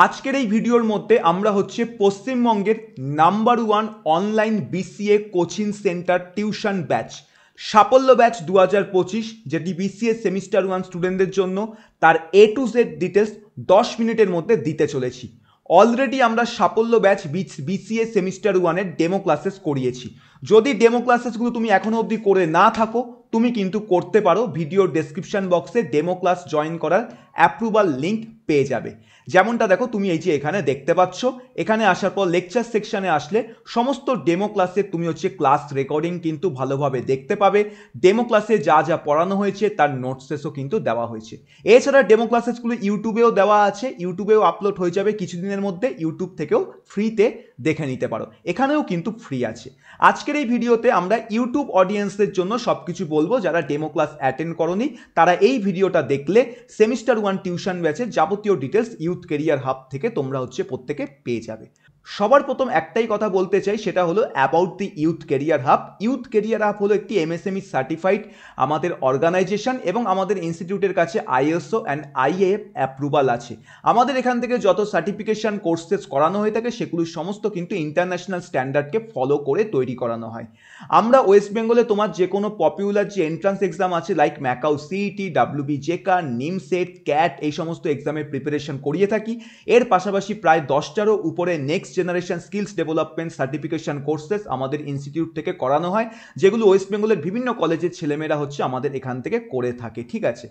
আজকের এই ভিডিওর মধ্যে আমরা হচ্ছে পশ্চিমবঙ্গের number 1 online BCA coaching centre tuition batch সাফল্য ব্যাচ 2025 যেটি বিসিএ সেমিস্টার 1 স্টুডেন্টদের জন্য তার A to Z ডিটেলস 10 মিনিটের মধ্যে দিতে চলেছি। অলরেডি আমরা সাফল্য ব্যাচ বিসিএ সেমিস্টার 1 এর ডেমো ক্লাসেস করিয়েছি। যদি ডেমো ক্লাসেসগুলো তুমি এখনো অবধি করে না থাকো তুমি কিন্তু করতে পারো, ভিডিওর ডেসক্রিপশন বক্সে ডেমো ক্লাস জয়েন করার অ্যাপ্রুভাল লিঙ্ক পেয়ে যাবে। যেমনটা দেখো তুমি এই যে এখানে দেখতে পাচ্ছ, এখানে আসার পর লেকচার সেকশনে আসলে সমস্ত ডেমো ক্লাসে তুমি হচ্ছে ক্লাস রেকর্ডিং কিন্তু ভালোভাবে দেখতে পাবে। ডেমো ক্লাসে যা যা পড়ানো হয়েছে তার নোটসেসও কিন্তু দেওয়া হয়েছে। এছাড়া ডেমো ক্লাসেসগুলো ইউটিউবেও দেওয়া আছে, ইউটিউবেও আপলোড হয়ে যাবে কিছুদিনের মধ্যে, ইউটিউব থেকেও ফ্রিতে দেখে নিতে পারো, এখানেও কিন্তু ফ্রি আছে। আজকের এই ভিডিওতে আমরা ইউটিউব অডিয়েন্সদের জন্য সবকিছু বলবো। যারা ডেমো ক্লাস অ্যাটেন্ড করনি তারা এই ভিডিওটা দেখলে সেমিস্টার 1 টিউশন ব্যাচের যাবতীয় ডিটেলস ইউথ কেরিয়ার হাব থেকে তোমরা হচ্ছে প্রত্যেকে পেয়ে যাবে। সবার প্রথম একটাই কথা বলতে চাই, সেটা হলো about the youth career hub. Youth career hub হলো একটি MSME সার্টিফাইড আমাদের অর্গানাইজেশন এবং আমাদের ইনস্টিটিউটের কাছে ISO অ্যান্ড IAF অ্যাপ্রুভাল আছে। আমাদের এখান থেকে যত সার্টিফিকেশন কোর্সেস করানো হয়ে থাকে সেগুলো সমস্ত কিন্তু ইন্টারন্যাশনাল স্ট্যান্ডার্ডকে ফলো করে তৈরি করানো হয়। আমরা ওয়েস্ট বেঙ্গলে তোমার যে কোনো পপুলার যে এন্ট্রান্স এক্সাম আছে like MAKAUT CET, WBJECA, NIMCET, CAT এই সমস্ত এক্সামের প্রিপারেশন করিয়ে থাকি। এর পাশাপাশি প্রায় 10টারও উপরে next generation skills development certification courses আমাদের ইনস্টিটিউট থেকে করানো হয়, যেগুলো ওয়েস্ট বেঙ্গলের বিভিন্ন কলেজের ছেলেমেয়েরা হচ্ছে আমাদের এখান থেকে করে থাকে। ঠিক আছে,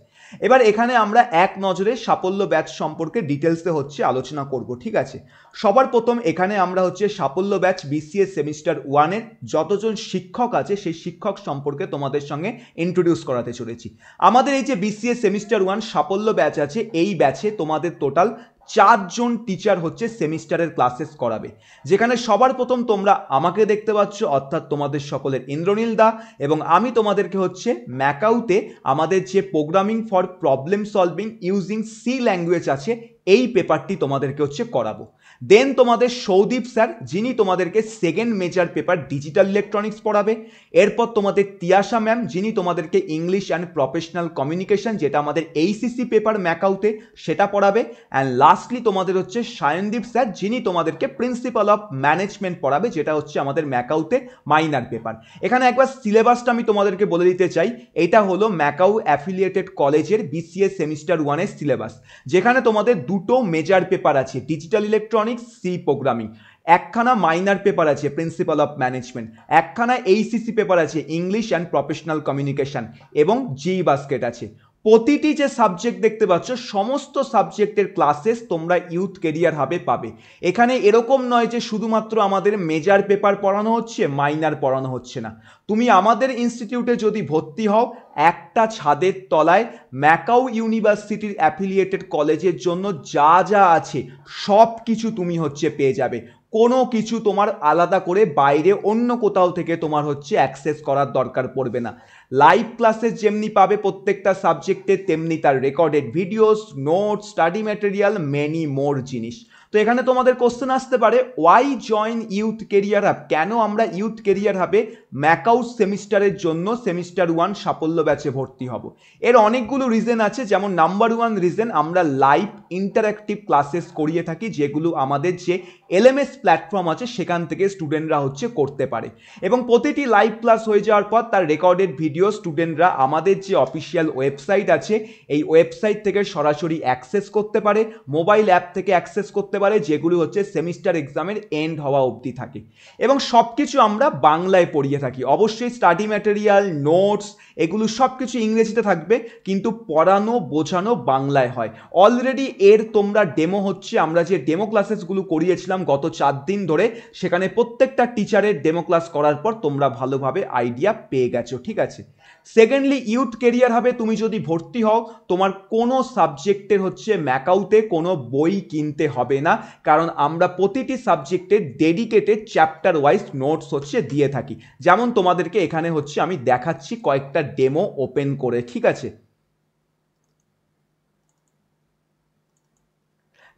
এবার এখানে আমরা এক নজরে সাফল্য ব্যাচ সম্পর্কে ডিটেলসে হচ্ছে আলোচনা করব। ঠিক আছে, সবার প্রথম এখানে আমরা হচ্ছে সাফল্য ব্যাচ বিসিএ সেমিস্টার 1 এর যতজন শিক্ষক আছে সেই শিক্ষক সম্পর্কে তোমাদের সঙ্গে ইন্ট্রোডিউস করাতে চলেছি। আমাদের এই যে বিসিএ সেমিস্টার 1 সাফল্য ব্যাচ আছে, এই ব্যাচে তোমাদের টোটাল 4 জন টিচার হচ্ছে সেমিস্টারের ক্লাসেস করাবে। যেখানে সবার প্রথম তোমরা আমাকে দেখতে পাচ্ছ, অর্থাৎ তোমাদের সকলের ইন্দ্রনীল দা, এবং আমি তোমাদেরকে হচ্ছে ম্যাকাউতে আমাদের যে programming for problem solving using C language আছে এই পেপারটি তোমাদেরকে হচ্ছে করাবো। দেন তোমাদের সৌদীপ স্যার, যিনি তোমাদেরকে second major paper digital electronics পড়াবে। এরপর তোমাদের তিয়াশা ম্যাম, যিনি তোমাদেরকে ইংলিশ অ্যান্ড প্রফেশনাল কমিউনিকেশন, যেটা আমাদের ACC পেপার ম্যাকাউতে, সেটা পড়াবে। অ্যান্ড লাস্টলি তোমাদের হচ্ছে সায়নদীপ স্যার, যিনি তোমাদেরকে প্রিন্সিপাল অফ ম্যানেজমেন্ট পড়াবে, যেটা হচ্ছে আমাদের ম্যাকাউতে মাইনার পেপার। এখানে একবার সিলেবাসটা আমি তোমাদেরকে বলে দিতে চাই। এটা হলো ম্যাকাউ অ্যাফিলিয়েটেড কলেজের BCA সেমিস্টার 1 এর সিলেবাস, যেখানে তোমাদের দুটো মেজর পেপার আছে, ডিজিটাল ইলেকট্রনিক্স, সি প্রোগ্রামিং। একখানা মাইনার পেপার আছে প্রিন্সিপাল অফ ম্যানেজমেন্ট, একখানা ACC পেপার আছে ইংলিশ অ্যান্ড প্রফেশনাল কমিউনিকেশন, এবং জি বাস্কেট আছে। প্রতিটি যে সাবজেক্ট দেখতে পাচ্ছ সমস্ত সাবজেক্টের ক্লাসেস তোমরা ইউথ কেরিয়ার হাবে পাবে। এখানে এরকম নয় যে শুধুমাত্র আমাদের মেজর পেপার পড়ানো হচ্ছে, মাইনার পড়ানো হচ্ছে না। তুমি আমাদের ইনস্টিটিউটে যদি ভর্তি হও, একটা ছাদের তলায় ম্যাকাউ ইউনিভার্সিটির অ্যাফিলিয়েটেড কলেজের জন্য যা যা আছে সব কিছু তুমি হচ্ছে পেয়ে যাবে। কোনো কিছু তোমার আলাদা করে বাইরে অন্য কোথাও থেকে তোমার হচ্ছে অ্যাক্সেস করার দরকার পড়বে না। লাইভ ক্লাসেস যেমনি পাবে প্রত্যেকটা সাবজেক্টে, তেমনি তার recorded videos, notes, study material, many more জিনিস। তো এখানে তোমাদের কোশ্চেন আসতে পারে, why join Youth career hub? কেন আমরা ইউথ কেরিয়ার হাবে ম্যাকাউ সেমিস্টারের জন্য সেমিস্টার 1 সাফল্য ব্যাচে ভর্তি হব? এর অনেকগুলো রিজন আছে। যেমন নাম্বার 1 রিজন, আমরা লাইভ ইন্টারঅ্যাক্টিভ ক্লাসেস করিয়ে থাকি, যেগুলো আমাদের যে LMS প্ল্যাটফর্ম আছে সেখান থেকে স্টুডেন্টরা হচ্ছে করতে পারে, এবং প্রতিটি লাইভ ক্লাস হয়ে যাওয়ার পর তার রেকর্ডেড ভিডিও স্টুডেন্টরা আমাদের যে অফিসিয়াল ওয়েবসাইট আছে এই ওয়েবসাইট থেকে সরাসরি অ্যাক্সেস করতে পারে, মোবাইল অ্যাপ থেকে অ্যাক্সেস করতে পারে, যেগুলো হচ্ছে সেমিস্টার এক্সামের এন্ড হওয়া অবধি থাকে। এবং সব কিছু আমরা বাংলায় পড়িয়ে থাকি। অবশ্যই স্টাডি ম্যাটেরিয়াল, নোটস এগুলো সব কিছু ইংরেজিতে থাকবে, কিন্তু পড়ানো বোঝানো বাংলায় হয়। অলরেডি এর তোমরা ডেমো হচ্ছে, আমরা যে ডেমো ক্লাসেসগুলো করিয়েছিলাম গত 4 দিন ধরে, সেখানে প্রত্যেকটা টিচারের ডেমো ক্লাস করার পর তোমরা ভালোভাবে আইডিয়া পেয়ে গেছো। ঠিক আছে, সেকেন্ডলি ইউথ কেরিয়ার হবে তুমি যদি ভর্তি হও, তোমার কোনো সাবজেক্টের হচ্ছে ম্যাকাউতে কোনো বই কিনতে হবে না, কারণ আমরা প্রতিটি সাবজেক্টের ডেডিকেটেড চ্যাপ্টার ওয়াইজ নোটস হচ্ছে দিয়ে থাকি। যেমন তোমাদেরকে এখানে হচ্ছে আমি দেখাচ্ছি কয়েকটা ডেমো ওপেন করে। ঠিক আছে,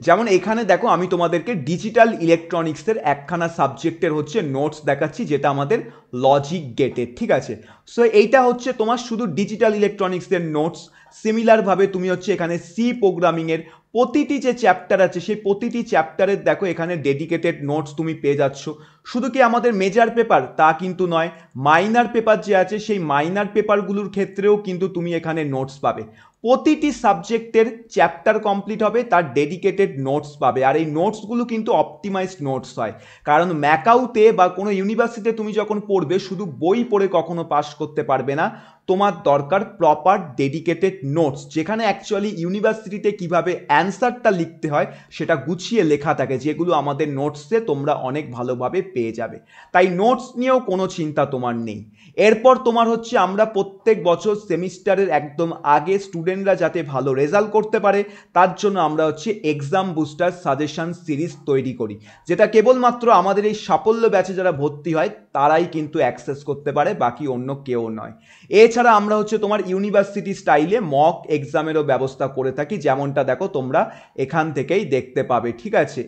যেমন এখানে দেখো আমি তোমাদেরকে ডিজিটাল ইলেকট্রনিক্সের একখানা সাবজেক্টের হচ্ছে নোটস দেখাচ্ছি, যেটা আমাদের লজিক গেটের। ঠিক আছে, সো এইটা হচ্ছে তোমার শুধু ডিজিটাল ইলেকট্রনিক্সের নোটস। সিমিলারভাবে তুমি হচ্ছে এখানে সি প্রোগ্রামিংয়ের প্রতিটি যে চ্যাপ্টার আছে সেই প্রতিটি চ্যাপ্টারের দেখো এখানে ডেডিকেটেড নোটস তুমি পেয়ে যাচ্ছ। শুধু কি আমাদের মেজর পেপার তা কিন্তু নয়, মাইনার পেপার যে আছে সেই মাইনার পেপারগুলোর ক্ষেত্রেও কিন্তু তুমি এখানে নোটস পাবে। প্রতিটি সাবজেক্টের চ্যাপ্টার কমপ্লিট হবে, তার ডেডিকেটেড নোটস পাবে। আর এই নোটসগুলো কিন্তু অপটিমাইজড নোটস হয়, কারণ ম্যাকাউতে বা কোনো ইউনিভার্সিটিতে তুমি যখন পড়বে শুধু বই পড়ে কখনো পাস করতে পারবে না, তোমার দরকার প্রপার ডেডিকেটেড নোটস, যেখানে অ্যাকচুয়ালি ইউনিভার্সিটিতে কিভাবে অ্যান্সারটা লিখতে হয় সেটা গুছিয়ে লেখা থাকে, যেগুলো আমাদের নোটসে তোমরা অনেক ভালোভাবে পেয়ে যাবে। তাই নোটস নিয়েও কোনো চিন্তা তোমার নেই। এরপর তোমার হচ্ছে আমরা প্রত্যেক বছর সেমিস্টারের একদম আগে স্টুডেন্টরা যাতে ভালো রেজাল্ট করতে পারে তার জন্য আমরা হচ্ছে এক্সাম বুস্টার সাজেশন সিরিজ তৈরি করি, যেটা কেবলমাত্র আমাদের এই সাফল্য ব্যাচে যারা ভর্তি হয় তারাই কিন্তু অ্যাক্সেস করতে পারে, বাকি অন্য কেউ নয়। এছাড়া আমরা হচ্ছে তোমার ইউনিভার্সিটি স্টাইলে মক এক্সামেরও ব্যবস্থা করে থাকি, যেমনটা দেখো তোমরা এখান থেকেই দেখতে পাবে। ঠিক আছে,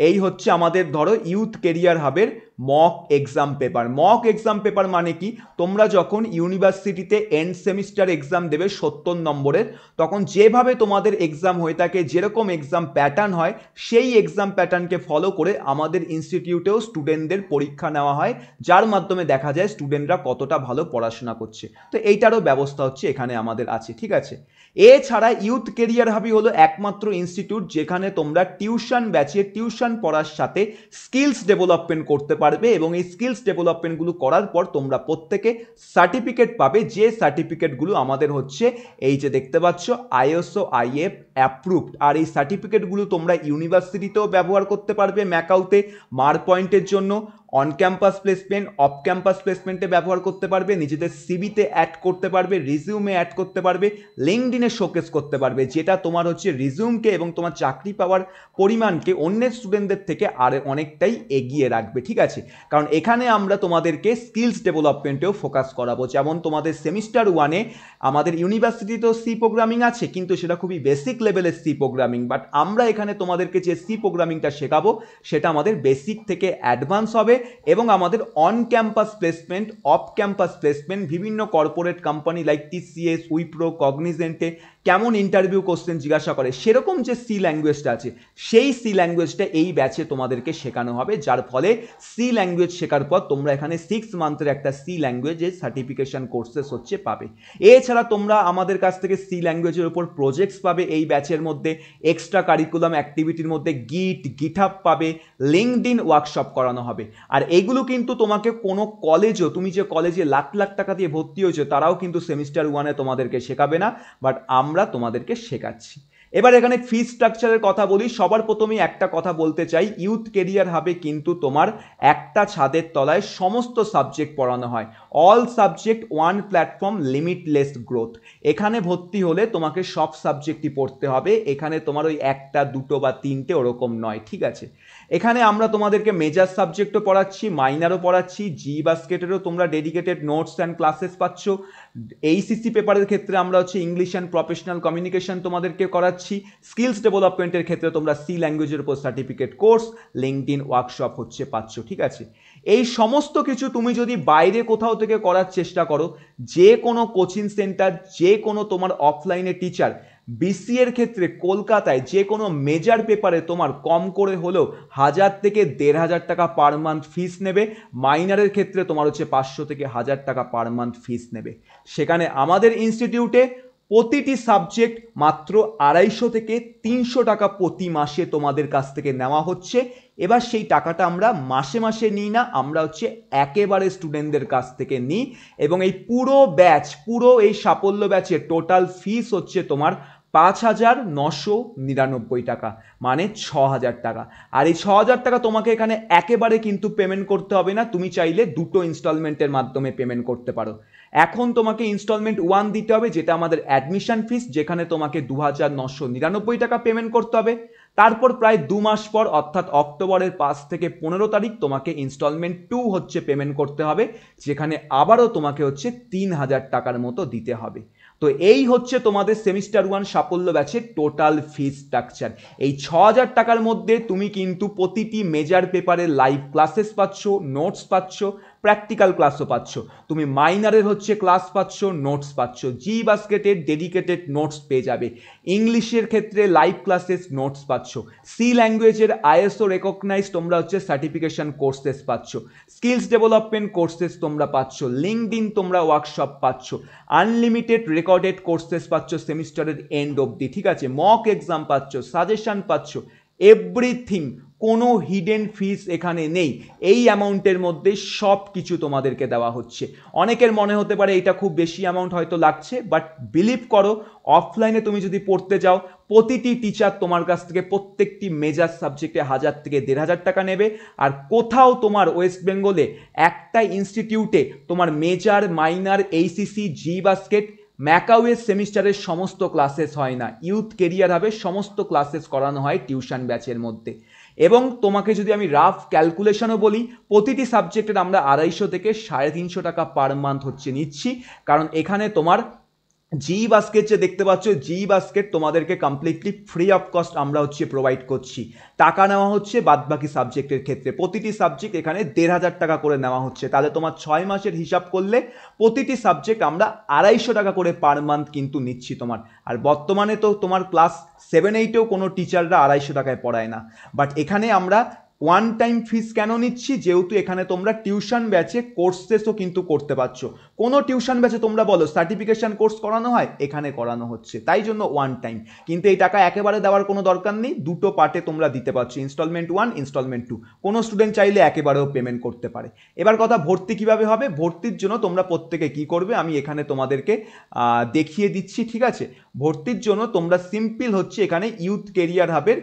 এই হচ্ছে আমাদের ধরো ইউথ কেরিয়ার হাবের mock exam paper. Mock exam paper মানে কি, তোমরা যখন ইউনিভার্সিটিতে এন্ড সেমিস্টার এক্সাম দেবে 70 নম্বরের, তখন যেভাবে তোমাদের এক্সাম হয়ে থাকে, যেরকম এক্সাম প্যাটার্ন হয় সেই এক্সাম প্যাটার্নকে ফলো করে আমাদের ইনস্টিটিউটেও স্টুডেন্টদের পরীক্ষা নেওয়া হয়, যার মাধ্যমে দেখা যায় স্টুডেন্টরা কতটা ভালো পড়াশোনা করছে। তো এইটারও ব্যবস্থা হচ্ছে এখানে আমাদের আছে। ঠিক আছে, এছাড়া ইউথ কেরিয়ার হাবই হলো একমাত্র ইনস্টিটিউট যেখানে তোমরা টিউশন ব্যাচে টিউশন পড়ার সাথে স্কিলস ডেভেলপমেন্ট করতে পারবে, এবং এই স্কিলস ডেভেলপমেন্টগুলো করার পর তোমরা প্রত্যেকে সার্টিফিকেট পাবে, যে সার্টিফিকেটগুলো আমাদের হচ্ছে এই যে দেখতে পাচ্ছ ISO IF অ্যাপ্রুভড। আর এই সার্টিফিকেটগুলো তোমরা ইউনিভার্সিটিতেও ব্যবহার করতে পারবে ম্যাকাউতে মার্ক পয়েন্টের জন্য, on campus placement, off campus প্লেসমেন্টে ব্যবহার করতে পারবে, নিজেদের সিভিতে অ্যাড করতে পারবে, রিজিউমে অ্যাড করতে পারবে, লিঙ্কডইনে শোকেস করতে পারবে, যেটা তোমার হচ্ছে রিজিউমকে এবং তোমার চাকরি পাওয়ার পরিমাণকে অন্যের স্টুডেন্টদের থেকে আর অনেকটাই এগিয়ে রাখবে। ঠিক আছে, কারণ এখানে আমরা তোমাদেরকে স্কিলস ডেভেলপমেন্টেও ফোকাস করাবো। যেমন তোমাদের সেমিস্টার 1-এ আমাদের ইউনিভার্সিটিতেও সি প্রোগ্রামিং আছে, কিন্তু সেটা খুবই বেসিক লেভেলের সি প্রোগ্রামিং, বাট আমরা এখানে তোমাদেরকে যে সি প্রোগ্রামিংটা শেখাবো সেটা আমাদের বেসিক থেকে অ্যাডভান্স হবে, এবং আমাদের on campus placement, off campus placement, বিভিন্ন corporate company like TCS, Wipro, কগনিজেন্টে কেমন ইন্টারভিউ কোশ্চেন জিজ্ঞাসা করে সেরকম যে সি ল্যাঙ্গুয়েজটা আছে সেই সি ল্যাঙ্গুয়েজটা এই ব্যাচে তোমাদেরকে শেখানো হবে, যার ফলে সি ল্যাঙ্গুয়েজ শেখার পর তোমরা এখানে 6 মান্থের একটা সি ল্যাঙ্গুয়েজের সার্টিফিকেশন কোর্সেস হচ্ছে পাবে। এছাড়া তোমরা আমাদের কাছ থেকে সি ল্যাঙ্গুয়েজের উপর প্রজেক্টস পাবে এই ব্যাচের মধ্যে, এক্সট্রা কারিকুলাম অ্যাক্টিভিটির মধ্যে গিটহাব পাবে, লিঙ্কডইন ওয়ার্কশপ করানো হবে। আর এইগুলো কিন্তু তোমাকে কোনো কলেজও, তুমি যে কলেজে লাখ লাখ টাকা দিয়ে ভর্তি হয়েছো তারাও কিন্তু সেমিস্টার 1-এ তোমাদেরকে শেখাবে না, বাট আমরা তোমাদেরকে শেখাচ্ছি। এবার এখানে ফি স্ট্রাকচারের কথা বলি। সবার প্রথমেই একটা কথা বলতে চাই, ইউথ কেরিয়ার হাবে কিন্তু তোমার একটা ছাদের তলায় সমস্ত সাবজেক্ট পড়ানো হয়, all subject one platform, limitless growth. এখানে ভর্তি হলে তোমাকে সব সাবজেক্টই পড়তে হবে, এখানে তোমার ওই একটা দুটো বা তিনটে ওরকম নয়। ঠিক আছে, এখানে আমরা তোমাদেরকে মেজর সাবজেক্টও পড়াচ্ছি, মাইনারও পড়াচ্ছি, জি বাস্কেটেরও তোমরা ডেডিকেটেড নোটস অ্যান্ড ক্লাসেস পাচ্ছ। এইসিসি পেপারের ক্ষেত্রে আমরা হচ্ছে ইংলিশ অ্যান্ড প্রফেশনাল কমিউনিকেশন তোমাদেরকে করাচ্ছি। স্কিলস ডেভেলপমেন্টের ক্ষেত্রে তোমরা সি ল্যাঙ্গুয়েজের উপর সার্টিফিকেট কোর্স, লিঙ্কডইন ওয়ার্কশপ হচ্ছে পাচ্ছ। ঠিক আছে, এই সমস্ত কিছু তুমি যদি বাইরে কোথাও থেকে করার চেষ্টা করো, যে কোনো কোচিং সেন্টার, যে কোনো তোমার অফলাইনে টিচার, বিসিএর ক্ষেত্রে কলকাতায় যে কোনো মেজর পেপারে তোমার কম করে হলেও 1000 থেকে 1500 টাকা পার মান্থ ফিস নেবে। মাইনারের ক্ষেত্রে তোমার হচ্ছে 500 থেকে 1000 টাকা পার মান্থ ফিস নেবে। সেখানে আমাদের ইনস্টিটিউটে প্রতিটি সাবজেক্ট মাত্র 250 থেকে 300 টাকা প্রতি মাসে তোমাদের কাছ থেকে নেওয়া হচ্ছে। এবার সেই টাকাটা আমরা মাসে মাসে নিই না, আমরা হচ্ছে একেবারে স্টুডেন্টদের কাছ থেকে নিই, এবং এই পুরো এই সাফল্য ব্যাচের টোটাল ফিস হচ্ছে তোমার 5999 টাকা, মানে 6000 টাকা। আর এই 6000 টাকা তোমাকে এখানে একেবারে কিন্তু পেমেন্ট করতে হবে না, তুমি চাইলে দুটো ইনস্টলমেন্টের মাধ্যমে পেমেন্ট করতে পারো। এখন তোমাকে ইনস্টলমেন্ট 1 দিতে হবে, যেটা আমাদের অ্যাডমিশন ফিস, যেখানে তোমাকে 2999 টাকা পেমেন্ট করতে হবে। তারপর প্রায় 2 মাস পর, অর্থাৎ অক্টোবরের 5 থেকে 15 তারিখ তোমাকে ইনস্টলমেন্ট 2 হচ্ছে পেমেন্ট করতে হবে, যেখানে আবারও তোমাকে হচ্ছে 3000 টাকার মতো দিতে হবে। তো এই হচ্ছে তোমাদের সেমিস্টার 1 সাফল্য ব্যাচের টোটাল ফি স্ট্রাকচার। এই 6000 টাকার মধ্যে তুমি কিন্তু প্রতিটি মেজর পেপারে লাইভ ক্লাসেস পাচ্ছ, নোটস পাচ্ছ, প্র্যাকটিক্যাল ক্লাসও পাচ্ছ, তুমি মাইনারের হচ্ছে ক্লাস পাচ্ছ, নোটস পাচ্ছ, জি বাস্কেটের ডেডিকেটেড নোটস পেয়ে যাবে, ইংলিশের ক্ষেত্রে লাইভ ক্লাসেস নোটস পাচ্ছ, সি ল্যাঙ্গুয়েজের আইএসও রেকগনাইজ তোমরা হচ্ছে সার্টিফিকেশন কোর্সেস পাচ্ছ, স্কিলস ডেভেলপমেন্ট কোর্সেস তোমরা পাচ্ছ, লিঙ্কডইন তোমরা ওয়ার্কশপ পাচ্ছ, আনলিমিটেড রেকর্ডেড কোর্সেস পাচ্ছ সেমিস্টারের এন্ড অবধি, ঠিক আছে, মক এক্সাম পাচ্ছ, সাজেশন পাচ্ছ, এভরিথিং, কোনো হিডেন ফিস এখানে নেই, এই অ্যামাউন্টের মধ্যে সব কিছু তোমাদেরকে দেওয়া হচ্ছে। অনেকের মনে হতে পারে এটা খুব বেশি অ্যামাউন্ট হয়তো লাগছে, বাট বিলিভ করো অফলাইনে তুমি যদি পড়তে যাও প্রতিটি টিচার তোমার কাছ থেকে প্রত্যেকটি মেজর সাবজেক্টে 1000 থেকে 1500 টাকা নেবে, আর কোথাও তোমার ওয়েস্ট বেঙ্গলে একটা ইনস্টিটিউটে তোমার মেজর মাইনার এইসিসি জি বাস্কেট ম্যাকাওয়েস সেমিস্টারের সমস্ত ক্লাসেস হয় না, ইউথ কেরিয়ার হবে সমস্ত ক্লাসেস করানো হয় টিউশন ব্যাচের মধ্যে। এবং তোমাকে যদি আমি রাফ ক্যালকুলেশনও বলি, প্রতিটি সাবজেক্টের আমরা 250 থেকে 350 টাকা পার মান্থ হচ্ছে নিচ্ছি, কারণ এখানে তোমার জি বাস্কেট যে দেখতে পাচ্ছ, জি বাস্কেট তোমাদেরকে কমপ্লিটলি ফ্রি অফ কস্ট আমরা হচ্ছে প্রোভাইড করছি, টাকা নেওয়া হচ্ছে বাদবাকি সাবজেক্টের ক্ষেত্রে, প্রতিটি সাবজেক্ট এখানে 1500 টাকা করে নেওয়া হচ্ছে, তাহলে তোমার 6 মাসের হিসাব করলে প্রতিটি সাবজেক্ট আমরা 250 টাকা করে পার মান্থ কিন্তু নিচ্ছি তোমার। আর বর্তমানে তো তোমার ক্লাস 7-8এও কোনো টিচাররা 250 টাকায় পড়ায় না, বাট এখানে আমরা ওয়ান টাইম ফিস কেন নিচ্ছি, যেহেতু এখানে তোমরা টিউশন ব্যাচে কোর্সেসও কিন্তু করতে পারছো, কোনো টিউশন ব্যাচে তোমরা বলো সার্টিফিকেশন কোর্স করানো হয়, এখানে করানো হচ্ছে, তাই জন্য ওয়ান টাইম, কিন্তু এই টাকা একেবারে দেওয়ার কোনো দরকার নেই, দুটো পার্টে তোমরা দিতে পারছো, ইনস্টলমেন্ট 1 ইনস্টলমেন্ট 2, কোনো স্টুডেন্ট চাইলে একেবারেও পেমেন্ট করতে পারে। এবার কথা ভর্তি কিভাবে হবে, ভর্তির জন্য তোমরা প্রত্যেকে কি করবে আমি এখানে তোমাদেরকে দেখিয়ে দিচ্ছি, ঠিক আছে। ভর্তির জন্য তোমরা সিম্পল হচ্ছে এখানে ইউথ কেরিয়ার হাবের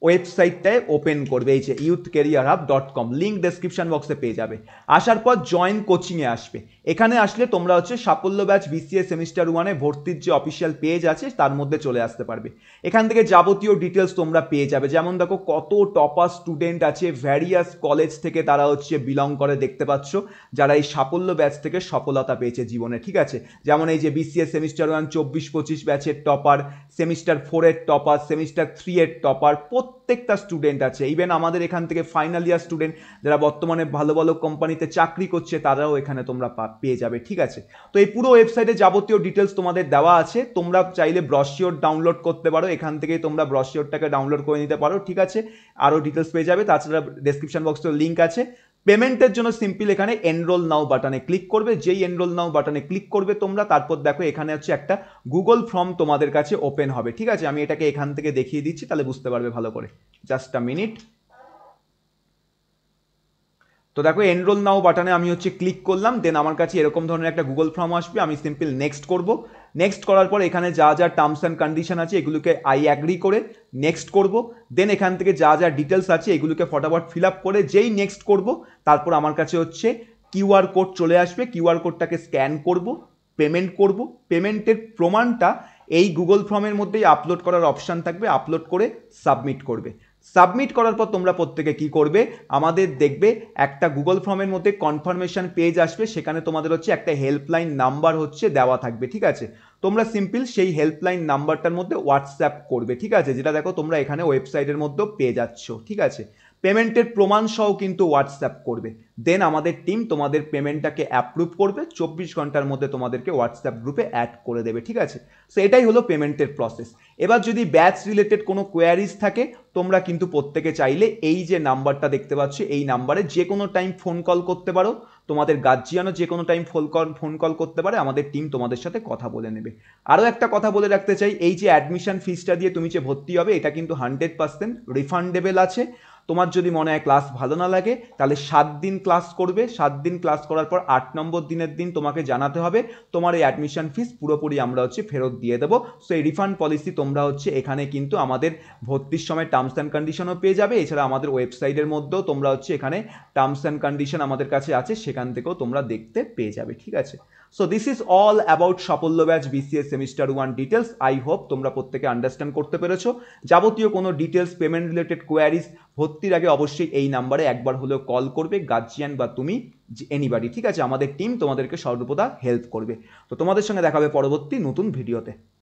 ওয়েবসাইটটায় ওপেন করবে, এই যে youthcareerhub.com, লিঙ্ক ডেসক্রিপশন বক্সে পেয়ে যাবে। আসার পর জয়েন কোচিংয়ে আসবে, এখানে আসলে তোমরা হচ্ছে সাফল্য ব্যাচ বিসিএ সেমিস্টার 1-এ ভর্তির যে অফিসিয়াল পেজ আছে তার মধ্যে চলে আসতে পারবে। এখান থেকে যাবতীয় ডিটেলস তোমরা পেয়ে যাবে, যেমন দেখো কত টপার স্টুডেন্ট আছে ভ্যারিয়াস কলেজ থেকে, তারা হচ্ছে বিলং করে, দেখতে পাচ্ছ, যারা এই সাফল্য ব্যাচ থেকে সফলতা পেয়েছে জীবনে, ঠিক আছে, যেমন এই যে বিসিএ সেমিস্টার 1 24-25 ব্যাচের টপার, সেমিস্টার 4-এর টপার, সেমিস্টার 3-এর টপার, প্রত্যেকটা স্টুডেন্ট আছে। ইভেন আমাদের এখান থেকে ফাইনাল ইয়ার স্টুডেন্ট যারা বর্তমানে ভালো ভালো কোম্পানিতে চাকরি করছে তারাও এখানে তোমরা পেয়ে যাবে, ঠিক আছে। তো এই পুরো ওয়েবসাইটে যাবতীয় ডিটেলস তোমাদের দেওয়া আছে, তোমরা চাইলে ব্রশিওর ডাউনলোড করতে পারো, এখান থেকেই তোমরা ব্রশিওরটাকে ডাউনলোড করে নিতে পারো, ঠিক আছে, আরও ডিটেলস পেয়ে যাবে। তাছাড়া ডেসক্রিপশন বক্সে লিঙ্ক আছে। পেমেন্টের জন্য সিম্পল এখানে এনরোল নাও বাটনে ক্লিক করবে, যেই এনরোল নাও বাটনে ক্লিক করবে তোমরা, তারপর দেখো এখানে হচ্ছে একটা গুগল ফর্ম তোমাদের কাছে ওপেন হবে, ঠিক আছে, আমি এটাকে এখান থেকে দেখিয়ে দিচ্ছি তাহলে বুঝতে পারবে ভালো করে, জাস্ট আ মিনিট। তো দেখো এনরোল নাও বাটনে আমি হচ্ছে ক্লিক করলাম, দেন আমার কাছে এরকম ধরনের একটা গুগল ফর্ম আসবে, আমি সিম্পল নেক্সট করব। নেক্সট করার পর এখানে যা যা টার্মস অ্যান্ড কন্ডিশন আছে এগুলোকে আই অ্যাগ্রি করে নেক্সট করব। দেন এখান থেকে যা যা ডিটেলস আছে এগুলোকে ফটাফট ফিল আপ করে যেই নেক্সট করব, তারপর আমার কাছে হচ্ছে কিউআর কোড চলে আসবে, কিউআর কোডটাকে স্ক্যান করব, পেমেন্ট করব। পেমেন্টের প্রমাণটা এই গুগল ফর্মের মধ্যেই আপলোড করার অপশান থাকবে, আপলোড করে সাবমিট করবে। সাবমিট করার পর তোমরা প্রত্যেকে কি করবে, আমাদের দেখবে একটা গুগল ফর্মের মধ্যে কনফার্মেশন পেজ আসবে, সেখানে তোমাদের হচ্ছে একটা হেল্পলাইন নাম্বার হচ্ছে দেওয়া থাকবে, ঠিক আছে। তোমরা সিম্পল সেই হেল্পলাইন নাম্বারটার মধ্যে হোয়াটসঅ্যাপ করবে, ঠিক আছে, যেটা দেখো তোমরা এখানে ওয়েবসাইটের মধ্যেও পেয়ে যাচ্ছ, ঠিক আছে। পেমেন্টের প্রমাণ সহ কিন্তু হোয়াটসঅ্যাপ করবে, দেন আমাদের টিম তোমাদের পেমেন্টটাকে অ্যাপ্রুভ করবে, 24 ঘন্টার মধ্যে তোমাদেরকে হোয়াটসঅ্যাপ গ্রুপে অ্যাড করে দেবে, ঠিক আছে। সো এটাই হলো পেমেন্টের প্রসেস। এবার যদি ব্যাচ রিলেটেড কোনো কোয়ারিজ থাকে তোমরা কিন্তু প্রত্যেকে চাইলে এই যে নাম্বারটা দেখতে পাচ্ছ এই নাম্বারে যে কোনো টাইম ফোন কল করতে পারো, তোমাদের গার্জিয়ানও যে কোনো টাইম ফোন কল করতে পারে, আমাদের টিম তোমাদের সাথে কথা বলে নেবে। আরও একটা কথা বলে রাখতে চাই, এই যে অ্যাডমিশন ফিসটা দিয়ে তুমি যে ভর্তি হবে এটা কিন্তু 100% রিফান্ডেবল আছে। তোমার যদি মনে হয় ক্লাস ভালো না লাগে তাহলে 7 দিন ক্লাস করবে, 7 দিন ক্লাস করার পর 8 নম্বর দিনের দিন তোমাকে জানাতে হবে তোমার এই অ্যাডমিশন ফিস পুরোপুরি আমরা হচ্ছে ফেরত দিয়ে দেবো। সো এই রিফান্ড পলিসি তোমরা হচ্ছে এখানে কিন্তু আমাদের ভর্তির সময় টার্মস অ্যান্ড কন্ডিশনও পেয়ে যাবে, এছাড়া আমাদের ওয়েবসাইটের মধ্যেও তোমরা হচ্ছে এখানে টার্মস অ্যান্ড কন্ডিশন আমাদের কাছে আছে, সেখান থেকেও তোমরা দেখতে পেয়ে যাবে, ঠিক আছে। So this is all about Saphalya batch BCS semester 1 details. I hope তোমরা প্রত্যেকে আন্ডারস্ট্যান্ড করতে পেরেছো। যাবতীয় কোনো ডিটেলস, পেমেন্ট রিলেটেড কোয়ারিজ ভর্তির আগে অবশ্যই এই নাম্বারে একবার হলেও কল করবে, গার্জিয়ান বা তুমি এনিবাডি, ঠিক আছে। আমাদের টিম তোমাদেরকে সর্বদা হেল্প করবে। তো তোমাদের সঙ্গে দেখা হবে পরবর্তী নতুন ভিডিওতে।